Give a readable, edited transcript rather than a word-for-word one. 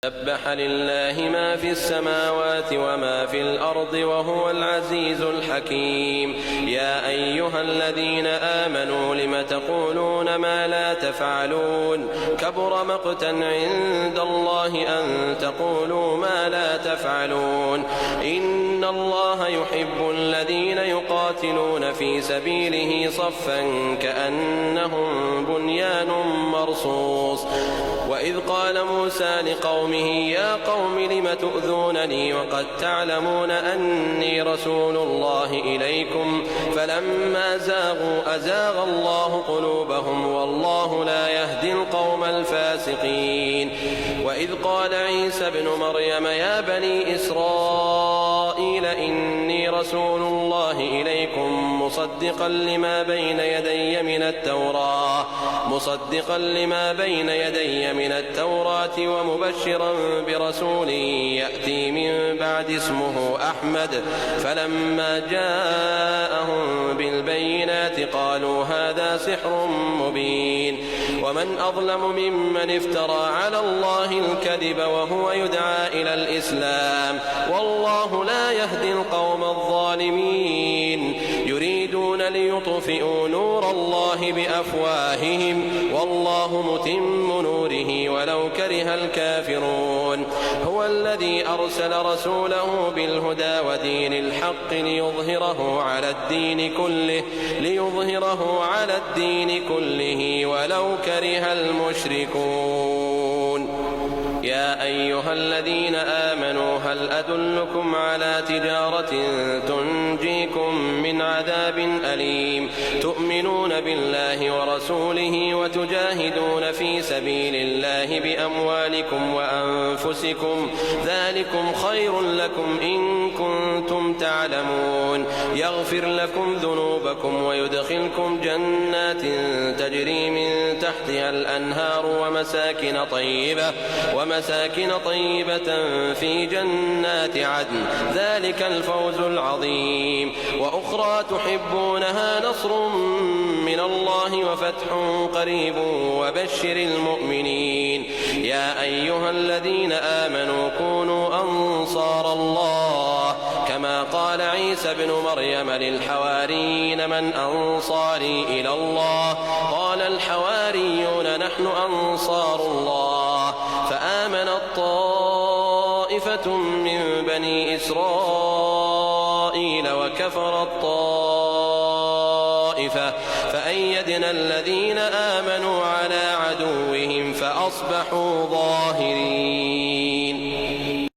سبح لله ما في السماوات وما في الأرض وهو العزيز الحكيم. يا أيها الذين آمنوا لم تقولون ما لا تفعلون كبر مقتا عند الله أن تقولوا ما لا تفعلون. إن الله يحب الذين يقاتلون في سبيله صفا كأنهم بنيان مرصوص. وإذ قال موسى لقومه يا قوم لم تؤذونني وقد تعلمون أني رسول الله إليكم فلما زاغوا أزاغ الله قلوبهم والله لا يهدي القوم الفاسقين. وإذ قال عيسى ابن مريم يا بني إسرائيل إني رسول الله إليكم مصدقا لما بين يدي من التوراة ومبشرا برسول يأتي من بعد اسمه أحمد. فلما جاءهم بالبينات قالوا هذا سحر مبين. ومن أظلم ممن افترى على الله الكذب وهو يدعى إلى الإسلام والله لا يهدي القوم الظالمين. يريدون ليطفئوا نور الله بأفواههم والله متم نوره ولو كره الكافرون. هو الذي أرسل رسوله بالهدى ودين الحق ليظهره على الدين كله ولو كره المشركون. يا أيها الذين آمنوا هل أدلكم على تجارة تنجيكم من عذاب أليم تؤمنون بالله ورسوله وتجاهدون في سبيل الله بأموالكم وأنفسكم ذلكم خير لكم إن كنتم تعلمون. يغفر لكم ذنوبكم ويدخلكم جنات تجري من تحتها الأنهار ومساكن طيبة في جنات عدن ذلك الفوز العظيم. وأخرى تحبونها نصر من الله وفتح قريب وبشر المؤمنين. يا أيها الذين آمنوا كونوا أنصار الله كما قال عيسى ابن مريم للحواريين من أنصاري إلى الله قال الحواريون نحن أنصار الله. فآمنت طائفة من بني إسرائيل وكفرت طائفة فأيدنا الذين آمنوا على عدوهم فأصبحوا ظاهرين.